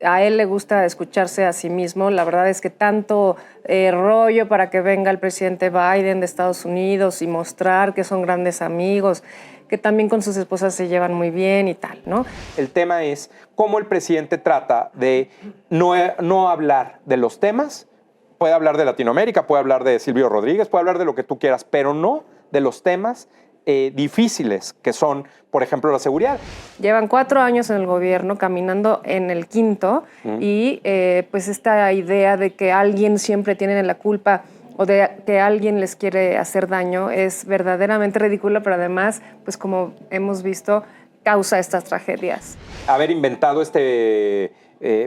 A él le gusta escucharse a sí mismo. La verdad es que tanto rollo para que venga el presidente Biden de Estados Unidos y mostrar que son grandes amigos, que también con sus esposas se llevan muy bien y tal, ¿no? El tema es cómo el presidente trata de no hablar de los temas. Puede hablar de Latinoamérica, puede hablar de Silvio Rodríguez, puede hablar de lo que tú quieras, pero no de los temas difíciles que son, por ejemplo, la seguridad. Llevan 4 años en el gobierno, caminando en el quinto, y pues esta idea de que alguien siempre tiene la culpa o de que alguien les quiere hacer daño es verdaderamente ridícula, pero además, pues como hemos visto, causa estas tragedias. Haber inventado este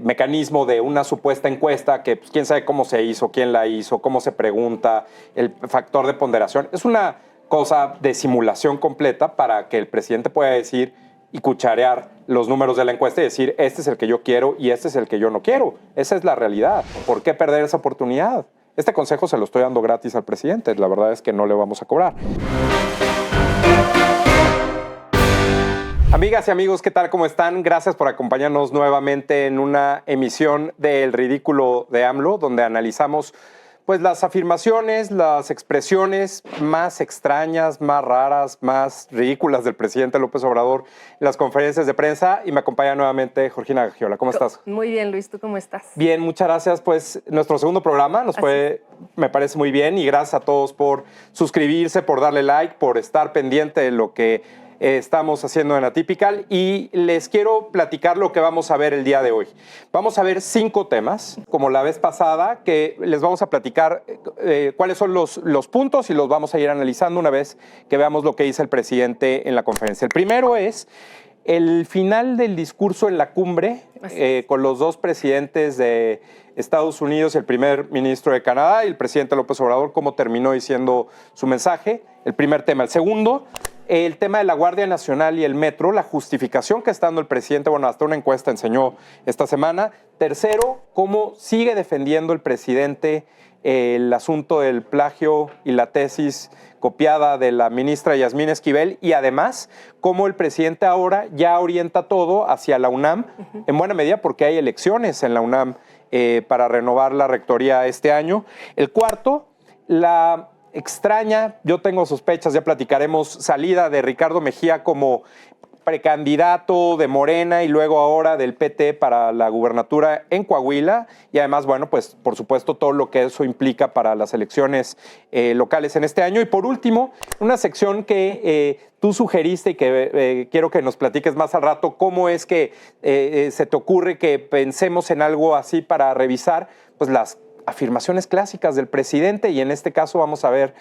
mecanismo de una supuesta encuesta que pues, quién sabe cómo se hizo, quién la hizo, cómo se pregunta, el factor de ponderación, es una cosa de simulación completa para que el presidente pueda decir y cucharear los números de la encuesta y decir, este es el que yo quiero y este es el que yo no quiero. Esa es la realidad. ¿Por qué perder esa oportunidad? Este consejo se lo estoy dando gratis al presidente. La verdad es que no le vamos a cobrar. Amigas y amigos, ¿qué tal? ¿Cómo están? Gracias por acompañarnos nuevamente en una emisión de El Ridículo de AMLO, donde analizamos pues las afirmaciones, las expresiones más extrañas, más raras, más ridículas del presidente López Obrador en las conferencias de prensa. Y me acompaña nuevamente Georgina Gagiola. ¿Cómo estás? Muy bien, Luis. ¿Tú cómo estás? Bien, muchas gracias. Pues nuestro segundo programa me parece muy bien, y gracias a todos por suscribirse, por darle like, por estar pendiente de lo que estamos haciendo en Atypical, y les quiero platicar lo que vamos a ver el día de hoy. Vamos a ver 5 temas, como la vez pasada, que les vamos a platicar cuáles son los puntos y los vamos a ir analizando una vez que veamos lo que dice el presidente en la conferencia. El primero es el final del discurso en la cumbre con los dos presidentes de Estados Unidos, el primer ministro de Canadá y el presidente López Obrador, cómo terminó diciendo su mensaje. El primer tema. El segundo, el tema de la Guardia Nacional y el metro, la justificación que está dando el presidente, bueno, hasta una encuesta enseñó esta semana. Tercero, cómo sigue defendiendo el presidente el asunto del plagio y la tesis copiada de la ministra Yasmín Esquivel, y además cómo el presidente ahora ya orienta todo hacia la UNAM, en buena medida porque hay elecciones en la UNAM para renovar la rectoría este año. El cuarto, la extraña, yo tengo sospechas, ya platicaremos, salida de Ricardo Mejía como precandidato de Morena y luego ahora del PT para la gubernatura en Coahuila, y además, bueno, pues por supuesto todo lo que eso implica para las elecciones locales en este año. Y por último, una sección que tú sugeriste y que quiero que nos platiques más al rato, cómo es que se te ocurre que pensemos en algo así para revisar pues las afirmaciones clásicas del presidente, y en este caso vamos a ver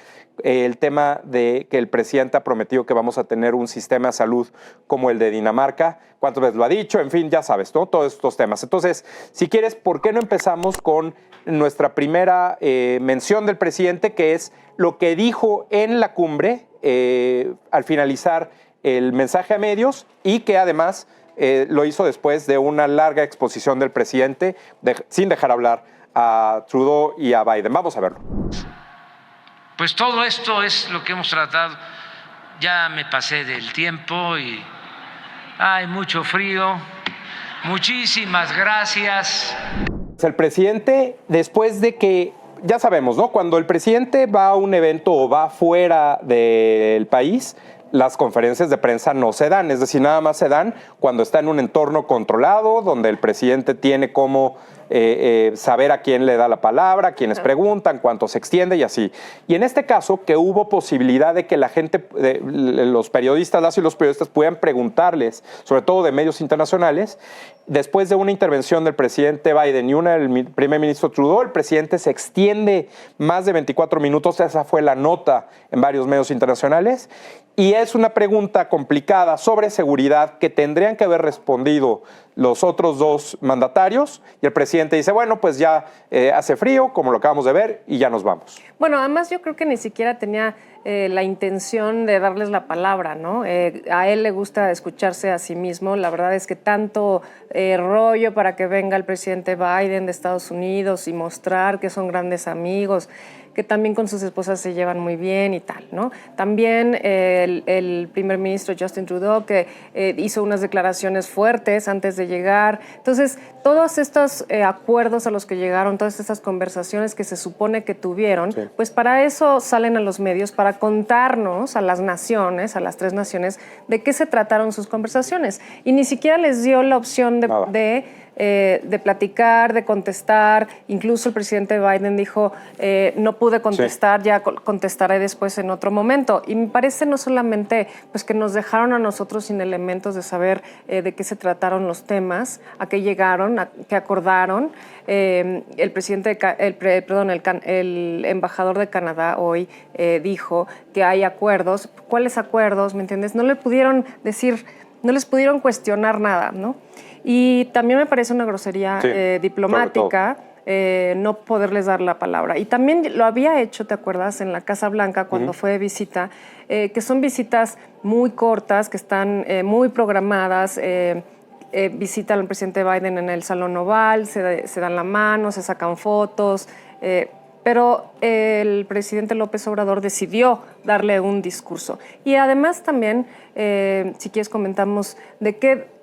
el tema de que el presidente ha prometido que vamos a tener un sistema de salud como el de Dinamarca. ¿Cuántas veces lo ha dicho? En fin, ya sabes, ¿no? Todos estos temas. Entonces, si quieres, ¿por qué no empezamos con nuestra primera mención del presidente, que es lo que dijo en la cumbre al finalizar el mensaje a medios, y que además lo hizo después de una larga exposición del presidente sin dejar hablar a Trudeau y a Biden? Vamos a verlo. Pues todo esto es lo que hemos tratado. Ya me pasé del tiempo y hay mucho frío. Muchísimas gracias. El presidente, después de que, ya sabemos, ¿no? Cuando el presidente va a un evento o va fuera del país, las conferencias de prensa no se dan, es decir, nada más se dan cuando está en un entorno controlado, donde el presidente tiene cómo saber a quién le da la palabra, quiénes preguntan, cuánto se extiende y así. Y en este caso, que hubo posibilidad de que la gente, los periodistas, las y los periodistas puedan preguntarles, sobre todo de medios internacionales, después de una intervención del presidente Biden y una del primer ministro Trudeau, el presidente se extiende más de 24 minutos, esa fue la nota en varios medios internacionales, y es una pregunta complicada sobre seguridad que tendrían que haber respondido los otros dos mandatarios, y el presidente dice, bueno, pues ya hace frío, como lo acabamos de ver, y ya nos vamos. Bueno, además yo creo que ni siquiera tenía la intención de darles la palabra, ¿no? A él le gusta escucharse a sí mismo. La verdad es que tanto rollo para que venga el presidente Biden de Estados Unidos y mostrar que son grandes amigos, que también con sus esposas se llevan muy bien y tal, ¿no? También el primer ministro Justin Trudeau, que hizo unas declaraciones fuertes antes de llegar. Entonces, todos estos acuerdos a los que llegaron, todas estas conversaciones que se supone que tuvieron, sí, pues para eso salen a los medios, para contarnos a las naciones, a las 3 naciones, de qué se trataron sus conversaciones. Y ni siquiera les dio la opción de platicar, de contestar. Incluso el presidente Biden dijo, no pude contestar, sí, ya contestaré después en otro momento. Y me parece no solamente pues, que nos dejaron a nosotros sin elementos de saber de qué se trataron los temas, a qué llegaron, a qué acordaron. El presidente, el embajador de Canadá hoy dijo que hay acuerdos. ¿Cuáles acuerdos? ¿Me entiendes? No le pudieron decir, no les pudieron cuestionar nada, ¿no? Y también me parece una grosería, sí, diplomática no poderles dar la palabra. Y también lo había hecho, ¿te acuerdas? En la Casa Blanca cuando fue de visita, que son visitas muy cortas, que están muy programadas. Visita al presidente Biden en el Salón Oval, se dan la mano, se sacan fotos, pero el presidente López Obrador decidió darle un discurso. Y además también, si quieres comentamos de qué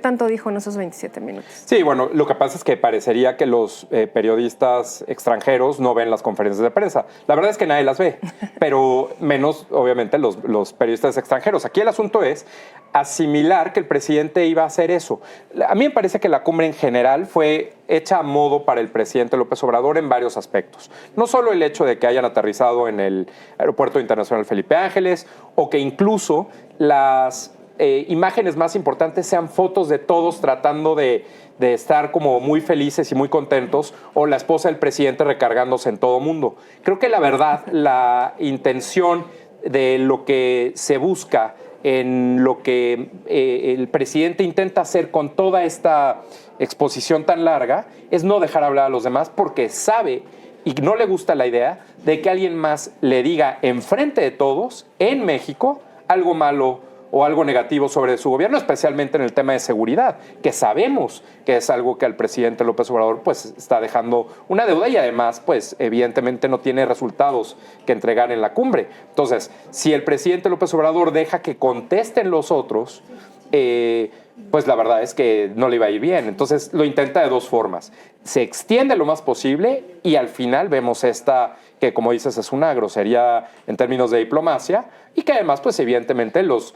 tanto dijo en esos 27 minutos. Sí, bueno, lo que pasa es que parecería que los periodistas extranjeros no ven las conferencias de prensa. La verdad es que nadie las ve, pero menos, obviamente, los periodistas extranjeros. Aquí el asunto es asimilar que el presidente iba a hacer eso. A mí me parece que la cumbre en general fue hecha a modo para el presidente López Obrador en varios aspectos. No solo el hecho de que hayan aterrizado en el Aeropuerto Internacional Felipe Ángeles o que incluso las imágenes más importantes sean fotos de todos tratando de estar como muy felices y muy contentos, o la esposa del presidente recargándose en todo mundo. Creo que la verdad, la intención de lo que se busca en lo que el presidente intenta hacer con toda esta exposición tan larga es no dejar hablar a los demás, porque sabe y no le gusta la idea de que alguien más le diga enfrente de todos en México algo malo o algo negativo sobre su gobierno, especialmente en el tema de seguridad, que sabemos que es algo que al presidente López Obrador pues está dejando una deuda y además pues evidentemente no tiene resultados que entregar en la cumbre. Entonces, si el presidente López Obrador deja que contesten los otros, pues la verdad es que no le iba a ir bien. Entonces lo intenta de 2 formas. Se extiende lo más posible y al final vemos esta, que como dices es una grosería en términos de diplomacia, y que además pues evidentemente los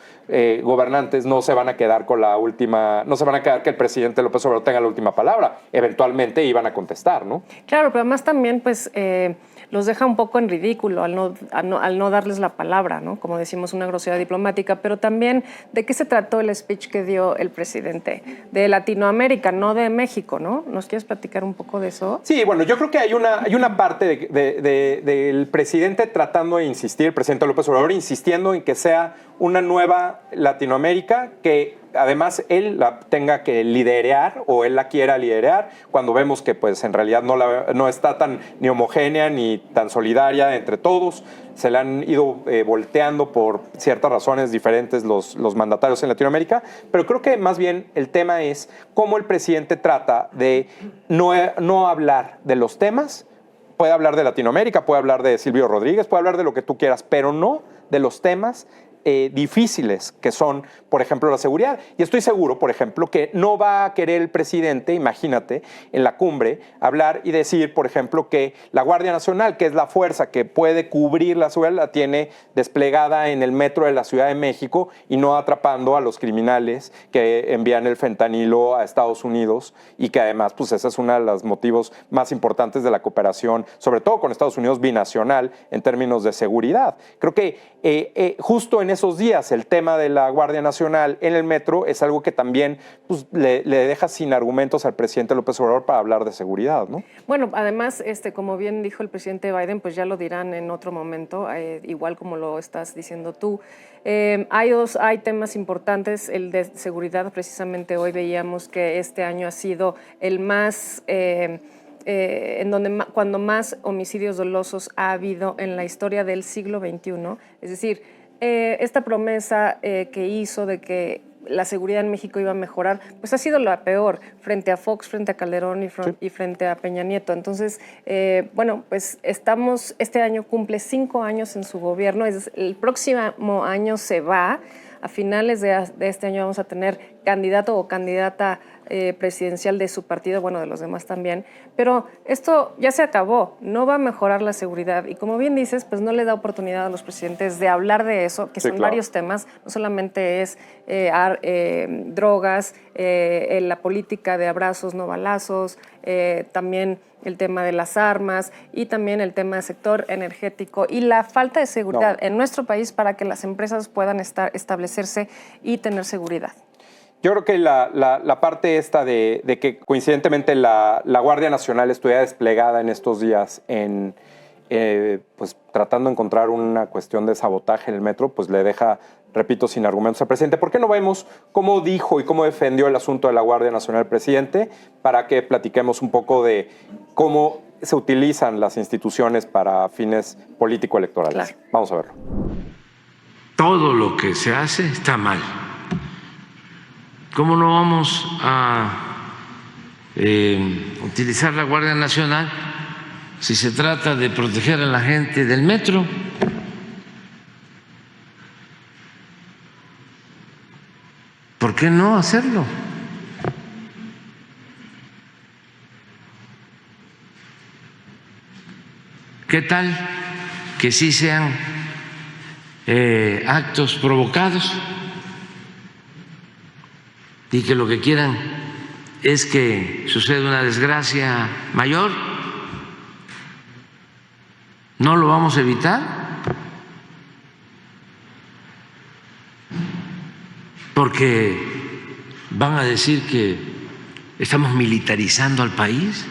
gobernantes no se van a quedar con la última, no se van a quedar que el presidente López Obrador tenga la última palabra. Eventualmente iban a contestar, ¿no? Claro, pero además también pues los deja un poco en ridículo al no darles la palabra, ¿no? Como decimos, una grosería diplomática, pero también ¿de qué se trató el speech que dio el presidente? De Latinoamérica, no de México, ¿no? ¿Nos quieres platicar un poco de eso? Sí, bueno, yo creo que hay una parte del presidente tratando de insistir, el presidente López Obrador insistiendo en que sea una nueva Latinoamérica que además él la tenga que liderear o él la quiera liderear, cuando vemos que pues en realidad no está tan ni homogénea ni tan solidaria entre todos. Se le han ido volteando por ciertas razones diferentes los mandatarios en Latinoamérica, pero creo que más bien el tema es cómo el presidente trata de no hablar de los temas. Puede hablar de Latinoamérica, puede hablar de Silvio Rodríguez, puede hablar de lo que tú quieras, pero no de los temas difíciles que son, por ejemplo, la seguridad. Y estoy seguro, por ejemplo, que no va a querer el presidente, imagínate, en la cumbre, hablar y decir, por ejemplo, que la Guardia Nacional, que es la fuerza que puede cubrir la ciudad, la tiene desplegada en el metro de la Ciudad de México y no atrapando a los criminales que envían el fentanilo a Estados Unidos, y que además, pues ese es uno de los motivos más importantes de la cooperación, sobre todo con Estados Unidos, binacional en términos de seguridad. Creo que justo en esos días el tema de la Guardia Nacional en el metro es algo que también pues, le deja sin argumentos al presidente López Obrador para hablar de seguridad, ¿no? Bueno, además, como bien dijo el presidente Biden, pues ya lo dirán en otro momento, igual como lo estás diciendo tú. Hay temas importantes, el de seguridad. Precisamente hoy veíamos que este año ha sido el más cuando más homicidios dolosos ha habido en la historia del siglo XXI. Es decir, esta promesa que hizo de que la seguridad en México iba a mejorar, pues ha sido la peor frente a Fox, frente a Calderón y frente a Peña Nieto. Entonces, bueno, pues este año cumple 5 años en su gobierno, el próximo año se va. A finales de este año vamos a tener candidato o candidata presidencial de su partido, bueno, de los demás también, pero esto ya se acabó, no va a mejorar la seguridad y como bien dices, pues no le da oportunidad a los presidentes de hablar de eso, que son varios temas, no solamente es drogas, la política de abrazos, no balazos, también el tema de las armas y también el tema del sector energético y la falta de seguridad en nuestro país para que las empresas puedan establecerse y tener seguridad. Yo creo que la parte esta de que coincidentemente la Guardia Nacional estuviera desplegada en estos días pues tratando de encontrar una cuestión de sabotaje en el metro, pues le deja, repito, sin argumentos al presidente. ¿Por qué no vemos cómo dijo y cómo defendió el asunto de la Guardia Nacional el presidente para que platiquemos un poco de cómo se utilizan las instituciones para fines político-electorales? Claro. Vamos a verlo. Todo lo que se hace está mal. ¿Cómo no vamos a utilizar la Guardia Nacional si se trata de proteger a la gente del metro? ¿Por qué no hacerlo? ¿Qué tal que sí sean actos provocados y que lo que quieran es que suceda una desgracia mayor? ¿No lo vamos a evitar? Porque van a decir que estamos militarizando al país.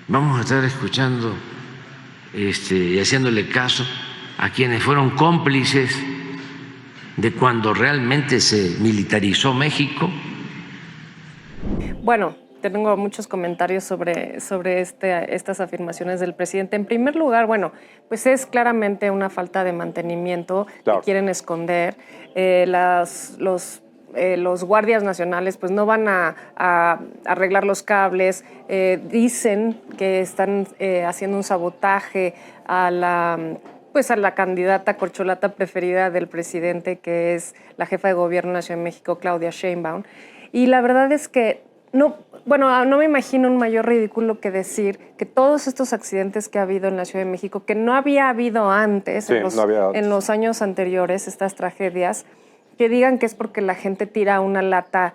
Vamos a estar escuchando y haciéndole caso a quienes fueron cómplices de cuando realmente se militarizó México. Bueno, tengo muchos comentarios sobre estas afirmaciones del presidente. En primer lugar, bueno, pues es claramente una falta de mantenimiento que quieren esconder. Los guardias nacionales pues no van a arreglar los cables, dicen que están haciendo un sabotaje a la candidata corcholata preferida del presidente, que es la jefa de gobierno de la Ciudad de México, Claudia Sheinbaum. Y la verdad es que no me imagino un mayor ridículo que decir que todos estos accidentes que ha habido en la Ciudad de México, que no había habido antes, en los años anteriores, estas tragedias, que digan que es porque la gente tira una lata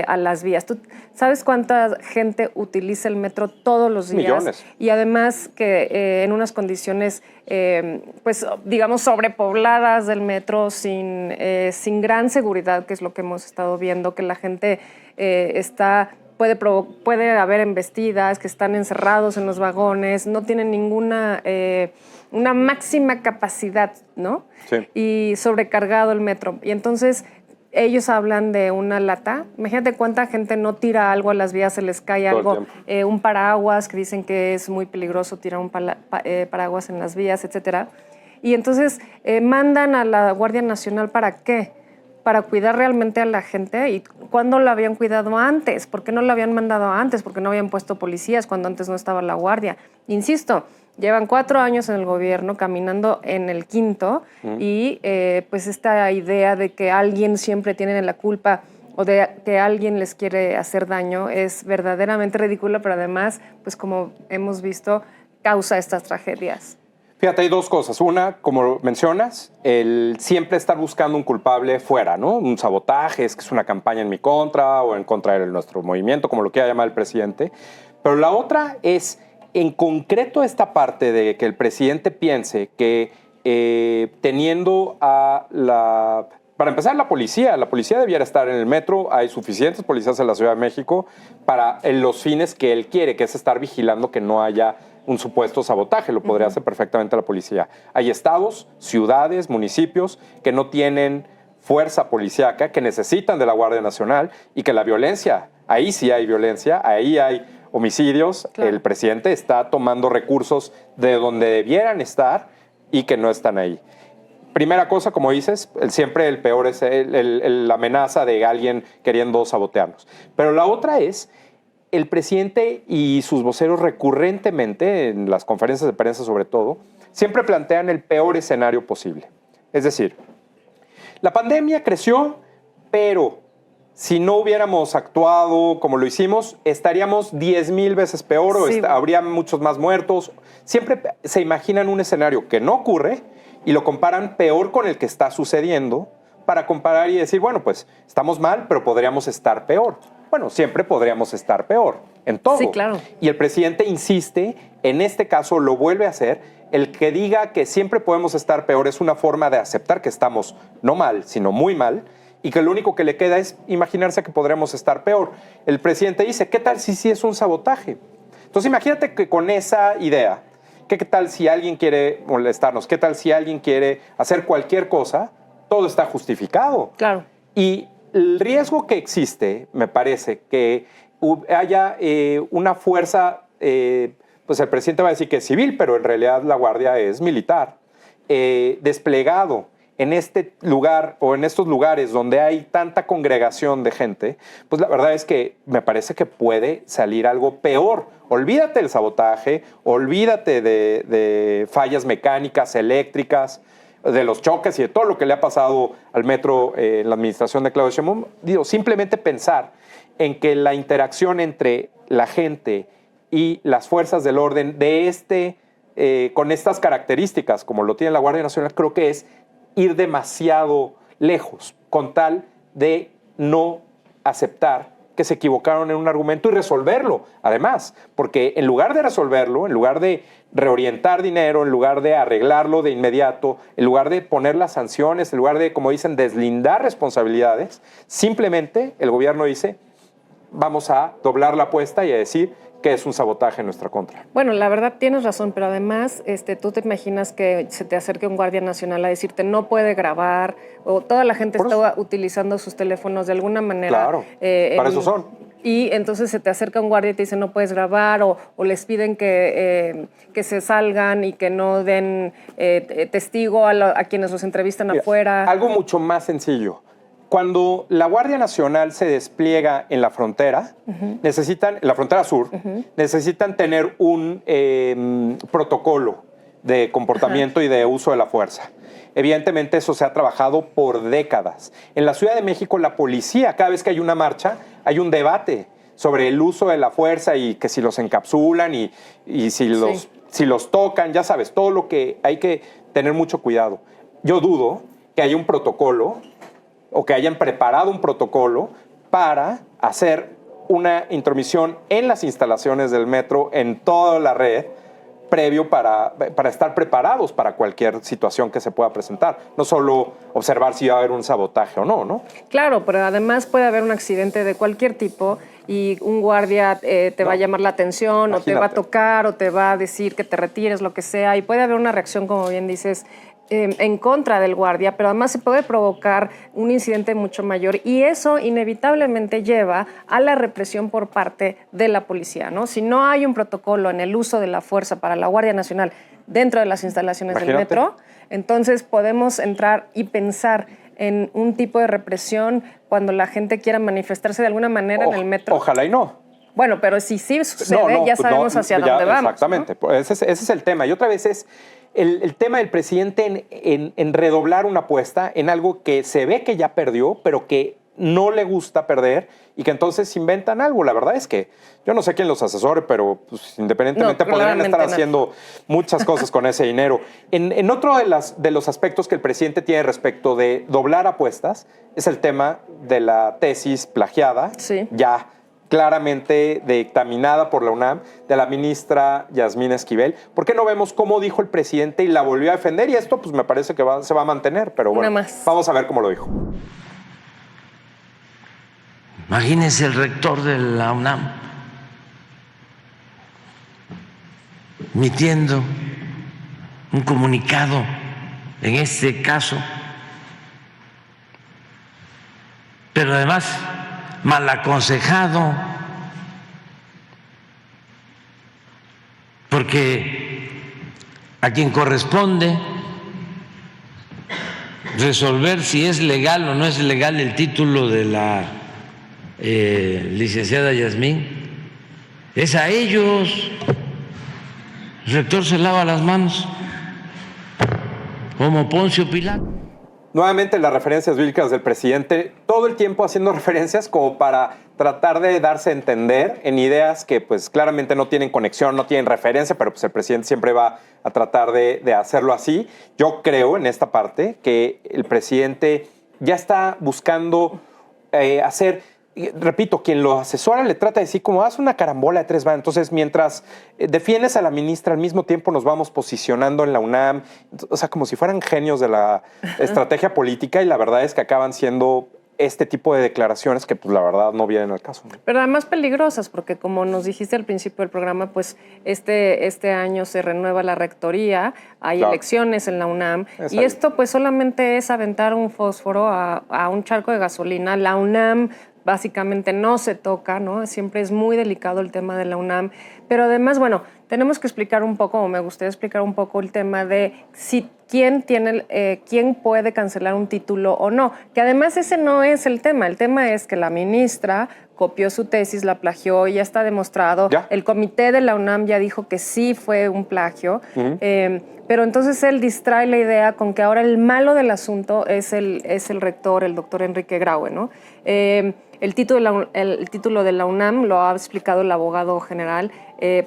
a las vías. ¿Tú sabes cuánta gente utiliza el metro todos los días? Millones. Y además que en unas condiciones, pues digamos, sobrepobladas del metro, sin gran seguridad, que es lo que hemos estado viendo, que la gente puede haber embestidas, que están encerrados en los vagones, no tienen ninguna una máxima capacidad, ¿no? Sí. Y sobrecargado el metro. Y entonces ellos hablan de una lata. Imagínate cuánta gente no tira algo a las vías, se les cae algo, un paraguas, que dicen que es muy peligroso tirar un paraguas en las vías, etcétera. Y entonces mandan a la Guardia Nacional, ¿para qué? Para cuidar realmente a la gente. ¿Y cuándo lo habían cuidado antes? ¿Por qué no lo habían mandado antes? ¿Por qué no habían puesto policías cuando antes no estaba la Guardia? Insisto, llevan 4 años en el gobierno, caminando en el 5º, y pues esta idea de que alguien siempre tiene la culpa o de que alguien les quiere hacer daño es verdaderamente ridícula, pero además, pues como hemos visto, causa estas tragedias. Fíjate, hay 2 cosas. Una, como mencionas, el siempre estar buscando un culpable fuera, ¿no? Un sabotaje, es que es una campaña en mi contra o en contra de nuestro movimiento, como lo quiera llamar el presidente. Pero la otra es, en concreto, esta parte de que el presidente piense que teniendo a la... Para empezar, la policía debiera estar en el metro. Hay suficientes policías en la Ciudad de México para los fines que él quiere, que es estar vigilando que no haya un supuesto sabotaje. Lo podría hacer perfectamente la policía. Hay estados, ciudades, municipios que no tienen fuerza policíaca, que necesitan de la Guardia Nacional y que la violencia, ahí sí hay violencia, ahí hay homicidios. Claro. El presidente está tomando recursos de donde debieran estar y que no están ahí. primera cosa, como dices, siempre el peor es la amenaza de alguien queriendo sabotearnos. Pero la otra es, el presidente y sus voceros recurrentemente, en las conferencias de prensa sobre todo, siempre plantean el peor escenario posible. Es decir, la pandemia creció, pero si no hubiéramos actuado como lo hicimos, estaríamos 10,000 veces peor o habría muchos más muertos. Siempre se imaginan un escenario que no ocurre y lo comparan peor con el que está sucediendo para comparar y decir, bueno, pues estamos mal, pero podríamos estar peor. Bueno, siempre podríamos estar peor en todo. Sí, claro. Y el presidente insiste, en este caso lo vuelve a hacer. El que diga que siempre podemos estar peor es una forma de aceptar que estamos no mal, sino muy mal, y que lo único que le queda es imaginarse que podremos estar peor. El presidente dice, ¿qué tal si sí es un sabotaje? Entonces imagínate que con esa idea, ¿qué tal si alguien quiere molestarnos? ¿Qué tal si alguien quiere hacer cualquier cosa? Todo está justificado. Claro. Y el riesgo que existe, me parece, que haya una fuerza, pues el presidente va a decir que es civil, pero en realidad la Guardia es militar, desplegado en este lugar o en estos lugares donde hay tanta congregación de gente, pues la verdad es que me parece que puede salir algo peor. Olvídate del sabotaje, olvídate de fallas mecánicas, eléctricas, de los choques y de todo lo que le ha pasado al metro en la administración de Claudia Sheinbaum. Digo, simplemente pensar en que la interacción entre la gente y las fuerzas del orden con estas características, como lo tiene la Guardia Nacional, creo que es ir demasiado lejos, con tal de no aceptar que se equivocaron en un argumento y resolverlo, además, porque en lugar de resolverlo, en lugar de reorientar dinero, en lugar de arreglarlo de inmediato, en lugar de poner las sanciones, en lugar de, como dicen, deslindar responsabilidades, simplemente el gobierno dice, vamos a doblar la apuesta y a decir que es un sabotaje en nuestra contra. Bueno, la verdad tienes razón, pero además tú te imaginas que se te acerque un guardia nacional a decirte no puede grabar, o toda la gente está utilizando sus teléfonos de alguna manera. Claro, para eso son. Y entonces se te acerca un guardia y te dice no puedes grabar, o les piden que se salgan y que no den testigo a quienes los entrevistan afuera. Algo mucho más sencillo. Cuando la Guardia Nacional se despliega en la frontera, en la frontera sur, necesitan tener un protocolo de comportamiento y de uso de la fuerza. Evidentemente eso se ha trabajado por décadas. En la Ciudad de México la policía, cada vez que hay una marcha, hay un debate sobre el uso de la fuerza y que si los encapsulan y si los tocan, ya sabes, todo lo que hay que tener mucho cuidado. Yo dudo que haya un protocolo o que hayan preparado un protocolo para hacer una intromisión en las instalaciones del metro, en toda la red, previo para estar preparados para cualquier situación que se pueda presentar. No solo observar si va a haber un sabotaje o no, ¿no? Claro, pero además puede haber un accidente de cualquier tipo y un guardia te va a llamar la atención, imagínate, o te va a tocar, o te va a decir que te retires, lo que sea, y puede haber una reacción, como bien dices, en contra del guardia, pero además se puede provocar un incidente mucho mayor y eso inevitablemente lleva a la represión por parte de la policía, ¿no? Si no hay un protocolo en el uso de la fuerza para la Guardia Nacional dentro de las instalaciones del metro, entonces podemos entrar y pensar en un tipo de represión cuando la gente quiera manifestarse de alguna manera en el metro. Ojalá y no. Bueno, pero si sí sucede, ya sabemos hacia dónde vamos. Exactamente, ¿no? Ese es el tema. Y otra vez es el tema del presidente en redoblar una apuesta en algo que se ve que ya perdió, pero que no le gusta perder y que entonces inventan algo. La verdad es que yo no sé quién los asesore, pero pues, independientemente podrían estar haciendo muchas cosas con ese dinero. En otro de los aspectos que el presidente tiene respecto de doblar apuestas es el tema de la tesis plagiada, ya claramente dictaminada por la UNAM, de la ministra Yasmín Esquivel. ¿Por qué no vemos cómo dijo el presidente y la volvió a defender? Y esto pues me parece que se va a mantener, pero bueno, vamos a ver cómo lo dijo. Imagínense el rector de la UNAM emitiendo un comunicado en este caso, pero además mal aconsejado, porque a quien corresponde resolver si es legal o no es legal el título de la licenciada Yasmín. Es a ellos. El rector se lava las manos como Poncio Pilato. Nuevamente las referencias bíblicas del presidente, todo el tiempo haciendo referencias como para tratar de darse a entender en ideas que pues claramente no tienen conexión, no tienen referencia, pero pues el presidente siempre va a tratar de hacerlo así. Yo creo en esta parte que el presidente ya está buscando hacer... Repito, quien lo asesora le trata de decir como haz una carambola de 3 bandas. Entonces, mientras defiendes a la ministra, al mismo tiempo nos vamos posicionando en la UNAM. O sea, como si fueran genios de la estrategia política, y la verdad es que acaban siendo este tipo de declaraciones que, pues, la verdad no vienen al caso. Pero además peligrosas, porque como nos dijiste al principio del programa, pues este año se renueva la rectoría, hay elecciones en la UNAM, y esto pues solamente es aventar un fósforo a un charco de gasolina. La UNAM básicamente no se toca, ¿no? Siempre es muy delicado el tema de la UNAM. Pero además, bueno, tenemos que explicar un poco, o me gustaría explicar un poco el tema de si quién puede cancelar un título o no. Que además ese no es el tema. El tema es que la ministra copió su tesis, la plagió, ya está demostrado. ¿Ya? El comité de la UNAM ya dijo que sí fue un plagio. Pero entonces él distrae la idea con que ahora el malo del asunto es el rector, el doctor Enrique Graue, ¿no? El título de la UNAM, lo ha explicado el abogado general,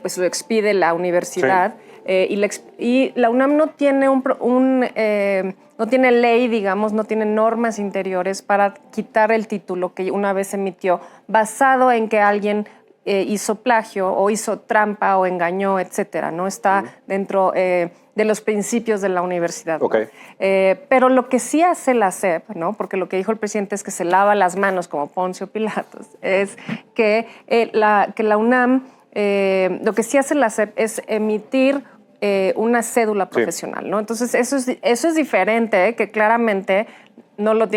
pues lo expide la universidad. Sí. Y la UNAM no tiene no tiene ley, digamos, no tiene normas interiores para quitar el título que una vez emitió, basado en que alguien hizo plagio o hizo trampa o engañó, etcétera. No está dentro de los principios de la universidad. Okay. ¿No? Pero lo que sí hace la SEP, ¿no? Porque lo que dijo el presidente es que se lava las manos como Poncio Pilatos, es que la UNAM, lo que sí hace la SEP es emitir una cédula profesional, ¿no? Entonces eso es diferente, que claramente no lo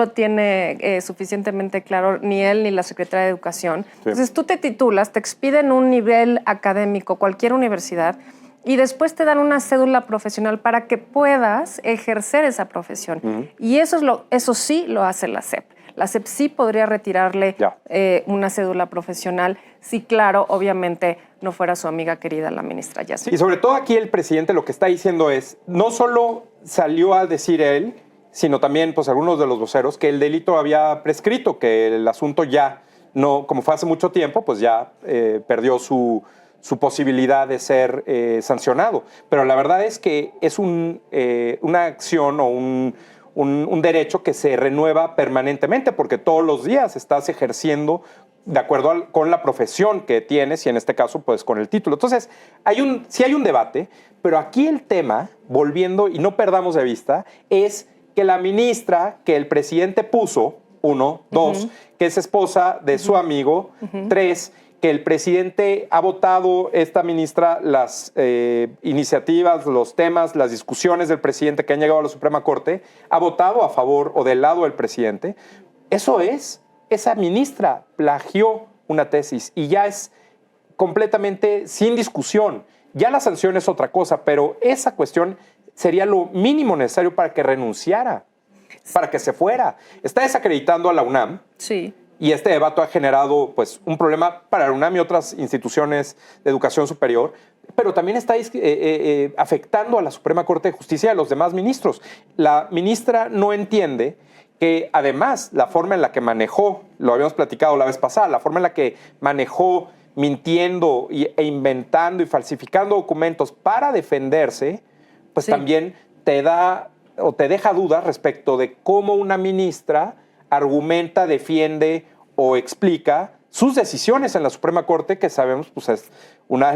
tiene suficientemente claro ni él ni la Secretaría de Educación. Sí. Entonces tú te titulas, te expiden un nivel académico, cualquier universidad, y después te dan una cédula profesional para que puedas ejercer esa profesión. Y eso sí lo hace la SEP. La SEP sí podría retirarle una cédula profesional si, claro, obviamente no fuera su amiga querida, la ministra Yasmín. Y sobre todo aquí el presidente lo que está diciendo es, no solo salió a decir él, sino también pues algunos de los voceros, que el delito había prescrito, que el asunto ya no, como fue hace mucho tiempo, pues ya perdió su posibilidad de ser sancionado. Pero la verdad es que es una acción o un derecho que se renueva permanentemente, porque todos los días estás ejerciendo de acuerdo con la profesión que tienes, y en este caso, pues con el título. Entonces, sí hay un debate, pero aquí el tema, volviendo, y no perdamos de vista, es que la ministra que el presidente puso, 1, 2, que es esposa de su amigo, 3, que el presidente ha votado, esta ministra, las iniciativas, los temas, las discusiones del presidente que han llegado a la Suprema Corte, ha votado a favor o del lado del presidente. Esa ministra plagió una tesis y ya es completamente sin discusión. Ya la sanción es otra cosa, pero esa cuestión sería lo mínimo necesario para que renunciara, para que se fuera. Está desacreditando a la UNAM. Sí. Y este debate ha generado pues, un problema para la UNAM y otras instituciones de educación superior, pero también está afectando a la Suprema Corte de Justicia y a los demás ministros. La ministra no entiende que además la forma en la que manejó, lo habíamos platicado la vez pasada, la forma en la que manejó mintiendo e inventando y falsificando documentos para defenderse, pues también te deja dudas respecto de cómo una ministra argumenta, defiende o explica sus decisiones en la Suprema Corte, que sabemos pues, es una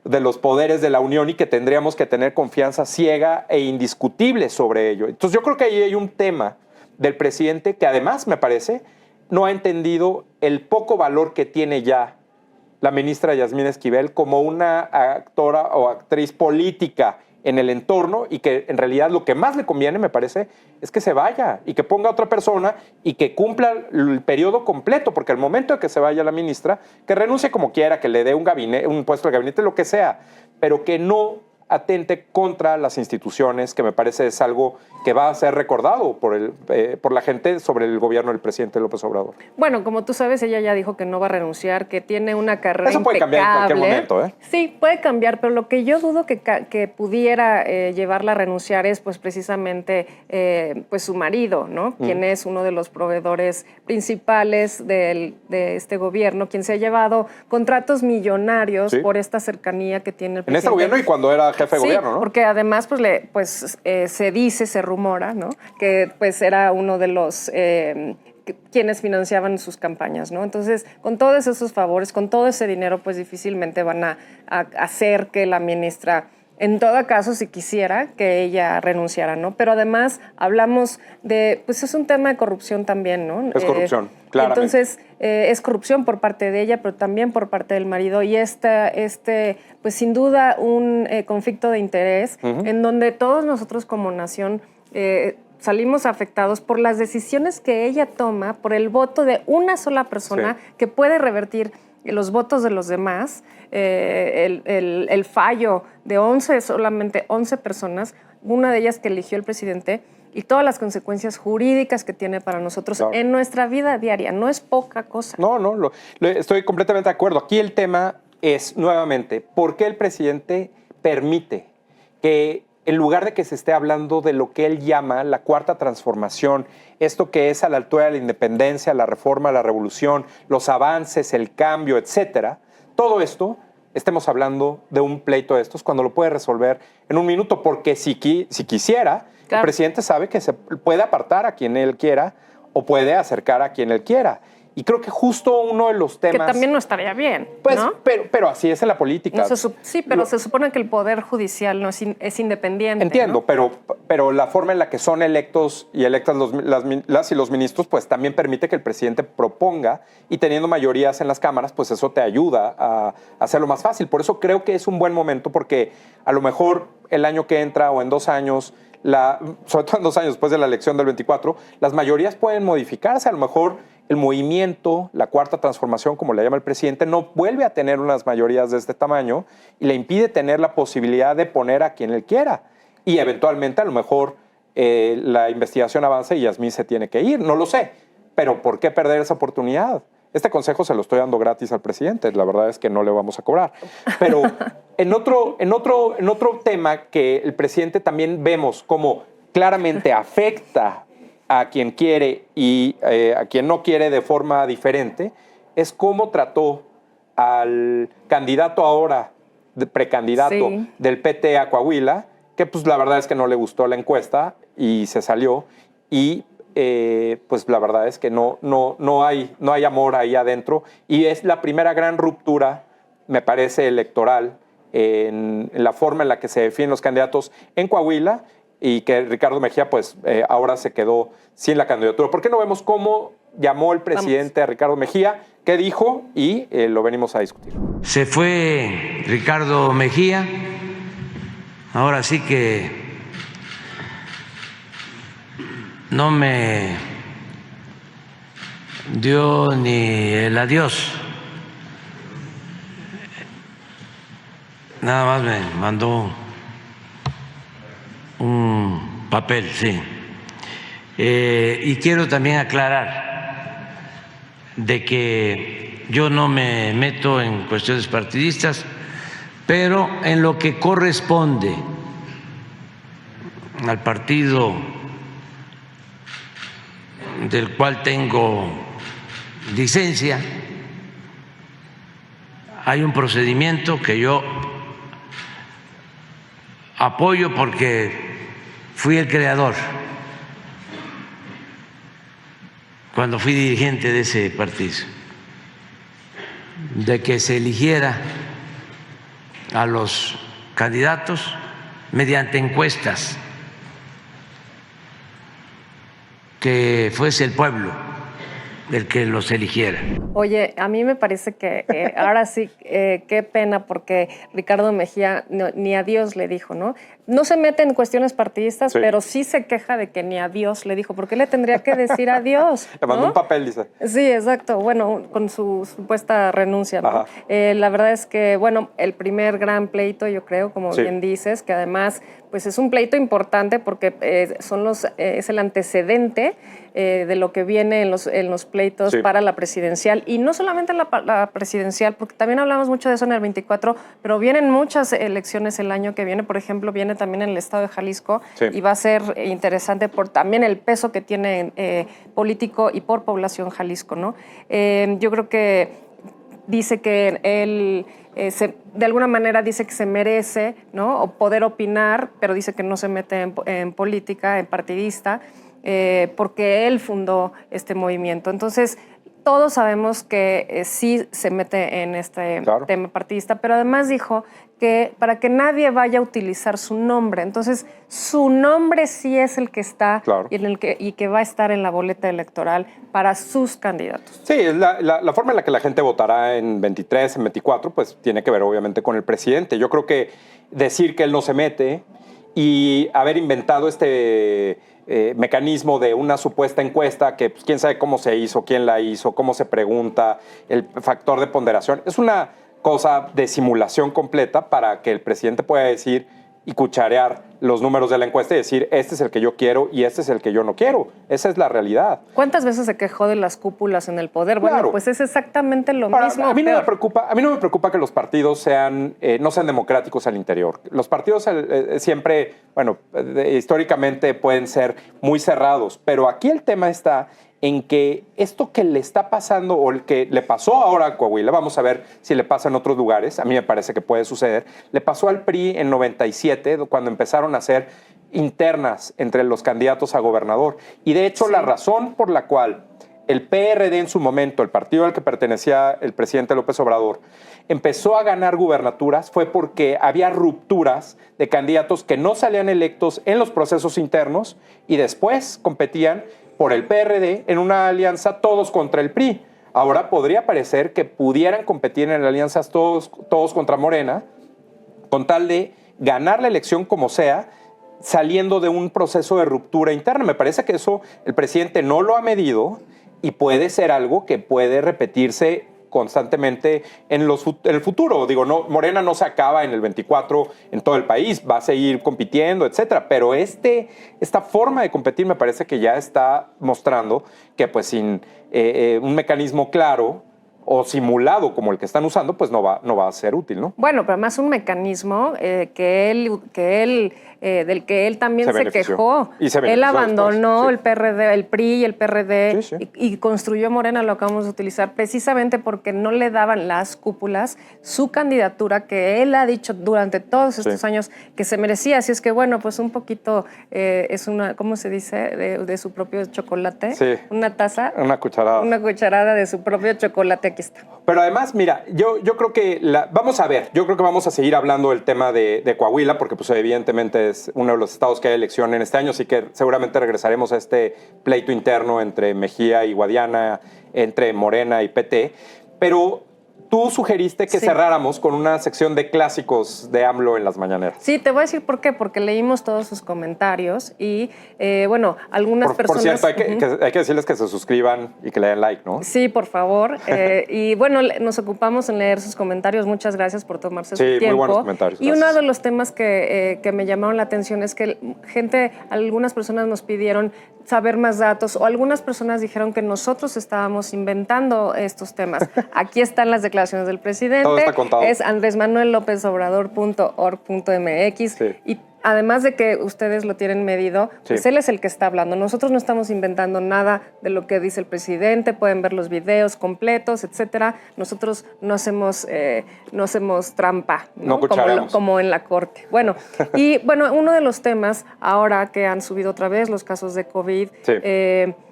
de los poderes de la Unión y que tendríamos que tener confianza ciega e indiscutible sobre ello. Entonces yo creo que ahí hay un tema del presidente que además, me parece, no ha entendido el poco valor que tiene ya la ministra Yasmín Esquivel como una actora o actriz política en el entorno, y que en realidad lo que más le conviene, me parece, es que se vaya y que ponga a otra persona y que cumpla el periodo completo, porque al momento de que se vaya la ministra, que renuncie como quiera, que le dé un puesto de gabinete, lo que sea, pero que no atente contra las instituciones, que me parece es algo que va a ser recordado por la gente sobre el gobierno del presidente López Obrador. Bueno, como tú sabes, ella ya dijo que no va a renunciar, que tiene una carrera Eso puede impecable. cambiar en cualquier momento, ¿eh? Sí, puede cambiar, pero lo que yo dudo que pudiera llevarla a renunciar es pues precisamente pues su marido, ¿no? Quien es uno de los proveedores principales de este gobierno, quien se ha llevado contratos millonarios por esta cercanía que tiene el presidente. En este gobierno y cuando era jefe de gobierno, ¿no? Porque además se dice, se rumora, ¿no? Que pues era uno de los quienes financiaban sus campañas, ¿no? Entonces, con todos esos favores, con todo ese dinero, pues difícilmente van a hacer que la ministra, en todo caso, si quisiera, que ella renunciara, ¿no? Pero además hablamos pues es un tema de corrupción también, ¿no? Es corrupción, claramente. Entonces, es corrupción por parte de ella, pero también por parte del marido. Y pues sin duda, un conflicto de interés en donde todos nosotros como nación salimos afectados por las decisiones que ella toma, por el voto de una sola persona que puede revertir los votos de los demás, el fallo de solamente 11 personas, una de ellas que eligió el presidente, y todas las consecuencias jurídicas que tiene para nosotros en nuestra vida diaria. No es poca cosa. No, estoy completamente de acuerdo. Aquí el tema es, nuevamente, ¿por qué el presidente permite que, en lugar de que se esté hablando de lo que él llama la cuarta transformación, esto que es a la altura de la independencia, la reforma, la revolución, los avances, el cambio, etcétera, todo esto, estemos hablando de un pleito de estos cuando lo puede resolver en un minuto? Porque si quisiera, el presidente sabe que se puede apartar a quien él quiera o puede acercar a quien él quiera. Y creo que justo uno de los temas... Que también no estaría bien, pues, ¿no? Pero así es en la política. Sí, pero se supone que el Poder Judicial no es independiente. Entiendo, ¿no? pero la forma en la que son electos y electas las y los ministros, pues también permite que el presidente proponga, y teniendo mayorías en las cámaras, pues eso te ayuda a hacerlo más fácil. Por eso creo que es un buen momento, porque a lo mejor el año que entra o en 2 años, sobre todo en 2 años después de la elección del 24, las mayorías pueden modificarse. A lo mejor el movimiento, la cuarta transformación, como le llama el presidente, no vuelve a tener unas mayorías de este tamaño y le impide tener la posibilidad de poner a quien él quiera. Y eventualmente, a lo mejor, la investigación avanza y Yasmín se tiene que ir. No lo sé. Pero ¿por qué perder esa oportunidad? Este consejo se lo estoy dando gratis al presidente. La verdad es que no le vamos a cobrar. Pero en otro tema que el presidente también vemos como claramente afecta a quien quiere y a quien no quiere de forma diferente, es cómo trató al candidato ahora, precandidato del PT a Coahuila, que pues la verdad es que no le gustó la encuesta y se salió, y pues la verdad es que no hay amor ahí adentro, y es la primera gran ruptura, me parece, electoral en la forma en la que se definen los candidatos en Coahuila, y que Ricardo Mejía pues ahora se quedó sin la candidatura. ¿Por qué no vemos cómo llamó el presidente a Ricardo Mejía, qué dijo, y lo venimos a discutir? Se fue Ricardo Mejía, ahora sí que no me dio ni el adiós, nada más me mandó un papel, sí. Y quiero también aclarar de que yo no me meto en cuestiones partidistas, pero en lo que corresponde al partido del cual tengo licencia, hay un procedimiento que yo apoyo porque fui el creador cuando fui dirigente de ese partido, de que se eligiera a los candidatos mediante encuestas, que fuese el pueblo el que los eligiera. Oye, a mí me parece que ahora sí, qué pena, porque Ricardo Mejía ni a Dios le dijo, ¿no? No se mete en cuestiones partidistas, Sí. pero sí se queja de que ni a Dios le dijo. ¿Por qué le tendría que decir adiós? Le mandó ¿no? un papel, dice. Sí, exacto. Bueno, con su supuesta renuncia, ¿no? Ajá. La verdad es que, bueno, el primer gran pleito, yo creo, como Sí. bien dices, que además, pues es un pleito importante porque es el antecedente de lo que viene en los pleitos Sí. para la presidencial. Y no solamente la presidencial, porque también hablamos mucho de eso en el 24, pero vienen muchas elecciones el año que viene. Por ejemplo, viene también en el estado de Jalisco, Sí. y va a ser interesante por también el peso que tiene político y por población Jalisco, ¿no? Yo creo que dice que él de alguna manera dice que se merece, ¿no? O poder opinar, pero dice que no se mete en política, en partidista, porque él fundó este movimiento. Entonces, todos sabemos que sí se mete en este Claro. tema partidista, pero además dijo que para que nadie vaya a utilizar su nombre. Entonces, su nombre sí es el que está, Claro. y que va a estar en la boleta electoral para sus candidatos. Sí, es la forma en la que la gente votará en 23, en 24, pues tiene que ver obviamente con el presidente. Yo creo que decir que él no se mete y haber inventado este mecanismo de una supuesta encuesta que pues, quién sabe cómo se hizo, quién la hizo, cómo se pregunta, el factor de ponderación, es una cosa de simulación completa para que el presidente pueda decir y cucharear los números de la encuesta y decir, este es el que yo quiero y este es el que yo no quiero. Esa es la realidad. ¿Cuántas veces se quejó de las cúpulas en el poder? Claro. Bueno, pues es exactamente lo Ahora, mismo. a mí no peor. me preocupa que los partidos no sean democráticos al interior. Los partidos siempre, bueno, históricamente pueden ser muy cerrados, pero aquí el tema está en que esto que le está pasando o el que le pasó ahora a Coahuila, vamos a ver si le pasa en otros lugares, a mí me parece que puede suceder, le pasó al PRI en 97 cuando empezaron a hacer internas entre los candidatos a gobernador. Y de hecho, Sí. la razón por la cual el PRD en su momento, el partido al que pertenecía el presidente López Obrador, empezó a ganar gubernaturas fue porque había rupturas de candidatos que no salían electos en los procesos internos y después competían por el PRD en una alianza todos contra el PRI. Ahora podría parecer que pudieran competir en alianzas todos contra Morena, con tal de ganar la elección como sea, saliendo de un proceso de ruptura interna. Me parece que eso el presidente no lo ha medido y puede ser algo que puede repetirse constantemente en el futuro. Digo, no, Morena no se acaba en el 24 en todo el país, va a seguir compitiendo, etcétera. Pero esta forma de competir me parece que ya está mostrando que pues sin un mecanismo claro o simulado como el que están usando, pues no va a ser útil, ¿no? Bueno, pero además un mecanismo del que él también Se se benefició. quejó. Y se Él benefició abandonó después, sí. el PRD, el PRI y el PRD, Sí, sí. y construyó Morena, lo acabamos de utilizar, precisamente porque no le daban las cúpulas su candidatura, que él ha dicho durante todos estos Sí. años que se merecía. Así es que, bueno, pues un poquito es una, ¿cómo se dice? De su propio chocolate. Sí. Una taza. Una cucharada. Una cucharada de su propio chocolate, aquí está. Pero además, mira, yo creo que vamos a ver, yo creo que vamos a seguir hablando del tema de Coahuila, porque pues evidentemente es uno de los estados que hay elección en este año, así que seguramente regresaremos a este pleito interno entre Mejía y Guadiana, entre Morena y PT, pero tú sugeriste que Sí. cerráramos con una sección de clásicos de AMLO en las mañaneras. Sí, te voy a decir por qué, porque leímos todos sus comentarios y, bueno, algunas Por personas... cierto, hay Ujú. que decirles que se suscriban y que le den like, ¿no? Sí, por favor. Y bueno, nos ocupamos en leer sus comentarios. Muchas gracias por tomarse Sí, su muy tiempo. buenos comentarios, Y uno gracias. de los temas que me llamaron la atención es que algunas personas nos pidieron saber más datos, o algunas personas dijeron que nosotros estábamos inventando estos temas. Aquí están las declaraciones del presidente. Todo está contado. Es andresmanuellopezobrador.org.mx. Sí. Y además de que ustedes lo tienen medido, pues Sí. él es el que está hablando. Nosotros no estamos inventando nada de lo que dice el presidente. Pueden ver los videos completos, etcétera. Nosotros no hacemos trampa, No ¿no? cuchareamos. Como en la corte. Bueno, y bueno, uno de los temas ahora que han subido otra vez los casos de COVID, Sí.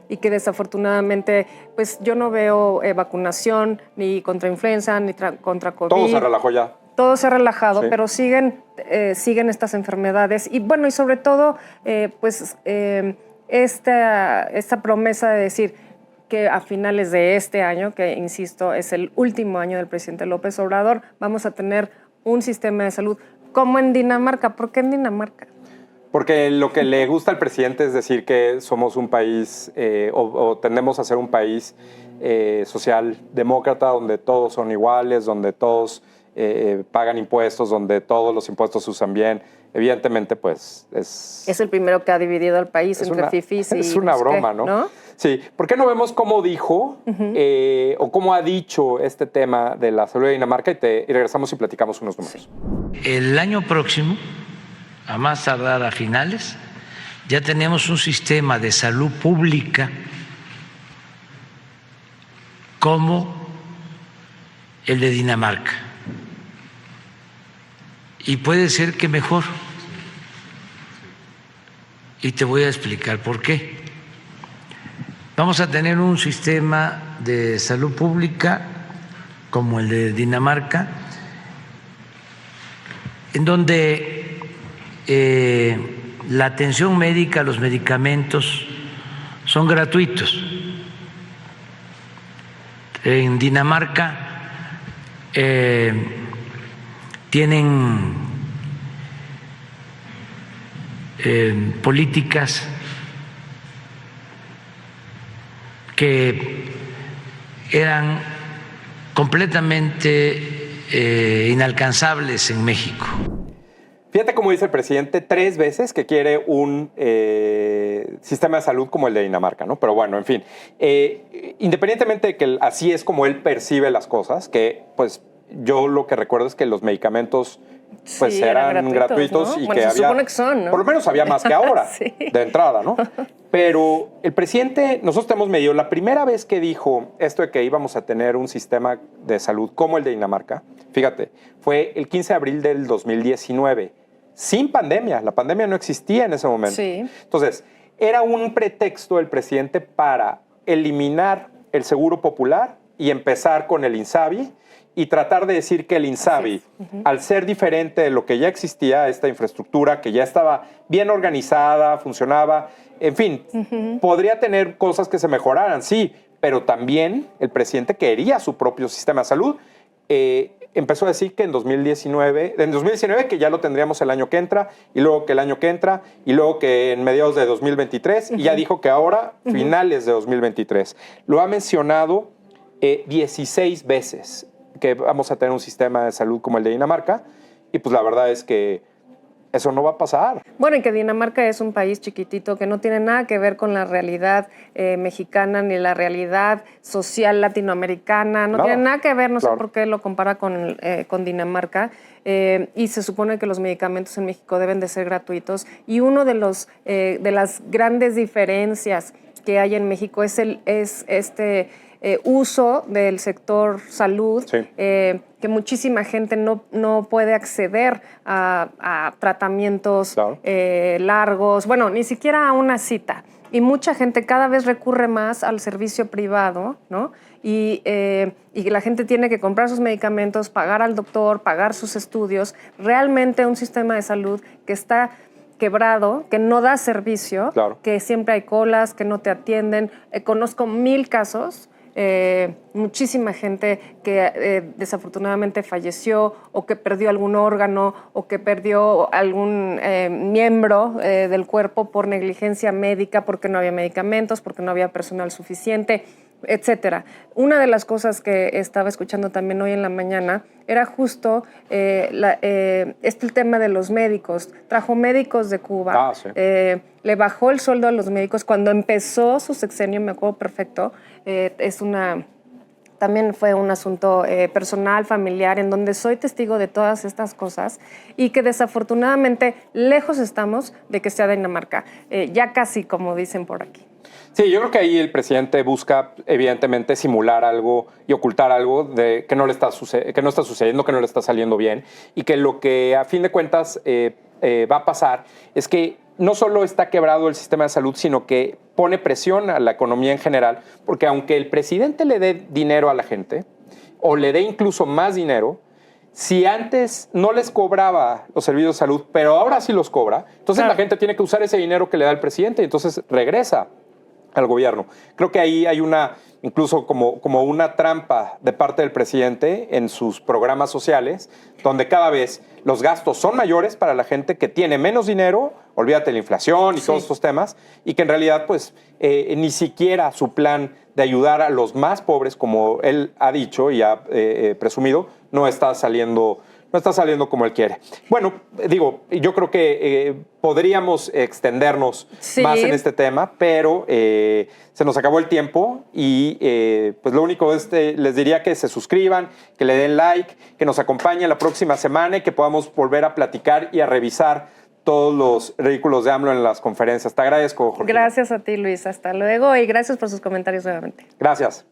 y que desafortunadamente, pues yo no veo vacunación ni contra influenza ni contra COVID. Todo se relajó ya. Todo se ha relajado, Sí. pero siguen estas enfermedades. Y bueno, y sobre todo, esta promesa de decir, que a finales de este año, que insisto, es el último año del presidente López Obrador, vamos a tener un sistema de salud como en Dinamarca. ¿Por qué en Dinamarca? Porque lo que le gusta al presidente es decir que somos un país o tendemos a ser un país socialdemócrata donde todos son iguales, donde todos pagan impuestos, donde todos los impuestos se usan bien. Evidentemente, pues es el primero que ha dividido al país entre fifís y... Es una broma, ¿no? Sí. ¿Por qué no vemos cómo dijo o cómo ha dicho este tema de la salud de Dinamarca y regresamos y platicamos unos números? El año próximo, a más tardar a finales, ya tenemos un sistema de salud pública como el de Dinamarca. Y puede ser que mejor. Y te voy a explicar por qué. Vamos a tener un sistema de salud pública como el de Dinamarca, en donde la atención médica, los medicamentos son gratuitos. En Dinamarca tienen políticas que eran completamente inalcanzables en México. Fíjate cómo dice el presidente 3 veces que quiere un sistema de salud como el de Dinamarca, ¿no? Pero bueno, en fin, independientemente de que así es como él percibe las cosas, que pues yo lo que recuerdo es que los medicamentos pues eran gratuitos, ¿no? Y bueno, que se supone que son, ¿no? Por lo menos había más que ahora, sí. De entrada, ¿no? Pero el presidente, nosotros tenemos medio, la primera vez que dijo esto de que íbamos a tener un sistema de salud como el de Dinamarca, fíjate, fue el 15 de abril del 2019, sin pandemia. La pandemia no existía en ese momento. Sí. Entonces, era un pretexto del presidente para eliminar el Seguro Popular y empezar con el INSABI y tratar de decir que el INSABI, al ser diferente de lo que ya existía, esta infraestructura que ya estaba bien organizada, funcionaba, en fin, podría tener cosas que se mejoraran, sí, pero también el presidente quería su propio sistema de salud. Empezó a decir que en 2019 que ya lo tendríamos el año que entra, y luego que el año que entra, y luego que en mediados de 2023, y ya dijo que ahora, finales de 2023. Lo ha mencionado 16 veces que vamos a tener un sistema de salud como el de Dinamarca, y pues la verdad es que eso no va a pasar. Bueno, y que Dinamarca es un país chiquitito que no tiene nada que ver con la realidad mexicana ni la realidad social latinoamericana. No tiene nada que ver, no sé por qué lo compara con Dinamarca. Y se supone que los medicamentos en México deben de ser gratuitos. Y uno de las grandes diferencias que hay en México es este uso del sector salud, sí. Que muchísima gente no puede acceder a tratamientos largos, bueno, ni siquiera a una cita. Y mucha gente cada vez recurre más al servicio privado, ¿no? Y la gente tiene que comprar sus medicamentos, pagar al doctor, pagar sus estudios. Realmente un sistema de salud que está quebrado, que no da servicio, que siempre hay colas, que no te atienden. Conozco 1000 casos. Muchísima gente que desafortunadamente falleció o que perdió algún órgano o que perdió algún miembro del cuerpo por negligencia médica, porque no había medicamentos, porque no había personal suficiente, etcétera. Una de las cosas que estaba escuchando también hoy en la mañana era justo el tema de los médicos. Trajo médicos de Cuba, sí. Le bajó el sueldo a los médicos cuando empezó su sexenio, me acuerdo perfecto. También fue un asunto personal, familiar, en donde soy testigo de todas estas cosas y que desafortunadamente lejos estamos de que sea Dinamarca, ya casi como dicen por aquí. Sí, yo creo que ahí el presidente busca, evidentemente, simular algo y ocultar algo de que no está sucediendo, que no le está saliendo bien, y que lo que a fin de cuentas va a pasar es que no solo está quebrado el sistema de salud, sino que pone presión a la economía en general, porque aunque el presidente le dé dinero a la gente, o le dé incluso más dinero, si antes no les cobraba los servicios de salud, pero ahora sí los cobra, entonces la gente tiene que usar ese dinero que le da el presidente y entonces regresa al gobierno. Creo que ahí hay incluso como una trampa de parte del presidente en sus programas sociales, donde cada vez los gastos son mayores para la gente que tiene menos dinero, olvídate de la inflación y todos estos temas, y que en realidad pues ni siquiera su plan de ayudar a los más pobres, como él ha dicho y ha presumido, no está saliendo como él quiere. Bueno, digo, yo creo que podríamos extendernos más en este tema, pero se nos acabó el tiempo y pues lo único les diría que se suscriban, que le den like, que nos acompañen la próxima semana y que podamos volver a platicar y a revisar todos los ridículos de AMLO en las conferencias. Te agradezco, Jorge. Gracias a ti, Luis. Hasta luego y gracias por sus comentarios nuevamente. Gracias.